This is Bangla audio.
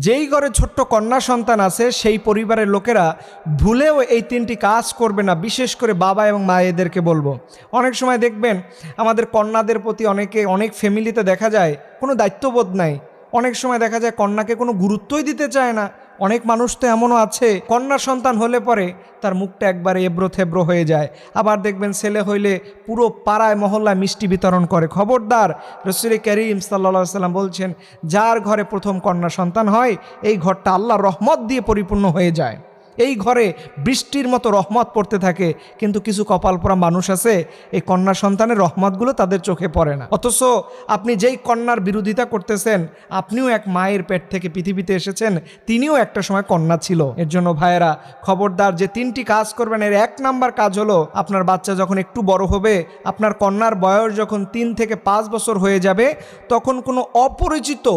যেই ঘরে ছোট্ট কন্যা সন্তান আছে সেই পরিবারের লোকেরা ভুলেও এই তিনটি কাজ করবে না। বিশেষ করে বাবা এবং মায়েদেরকে বলবো, অনেক সময় দেখবেন আমাদের কন্যাদের প্রতি অনেক ফ্যামিলিতে দেখা যায় কোনো দায়িত্ববোধ নাই। অনেক সময় দেখা যায় কন্যাকে কোনো গুরুত্বই দিতে চায় না। অনেক মানুষ তো এমনও আছে, কন্যা সন্তান হলে পরে তার মুখটা একবারে এবড়ো থেবড়ো হয়ে যায়। আবার দেখবেন ছেলে হইলে পুরো পাড়ায় মহল্লায় মিষ্টি বিতরণ করে। খবরদার, রাসূল করিম সাল্লাল্লাহু আলাইহি ওয়াসাল্লাম বলছেন, যার ঘরে প্রথম কন্যা সন্তান হয় এই ঘরটা আল্লাহর রহমত দিয়ে পরিপূর্ণ হয়ে যায়। এই ঘরে বৃষ্টির মতো রহমত পড়তে থাকে। কিন্তু কিছু কপাল পোড়া মানুষ আছে, এই কন্যা সন্তানের রহমতগুলো তাদের চোখে পড়ে না। অথচ আপনি যেই কন্যার বিরোধিতা করতেছেন, আপনিও এক মায়ের পেট থেকে পৃথিবীতে এসেছেন, তিনিও একটা সময় কন্যা ছিল। এর জন্য ভাইয়েরা খবরদার, যে তিনটি কাজ করবেন এর 1 নাম্বার কাজ হলো, আপনার বাচ্চা যখন একটু বড় হবে, আপনার কন্যার বয়স যখন 3 থেকে 5 বছর হয়ে যাবে, তখন কোনো অপরিচিত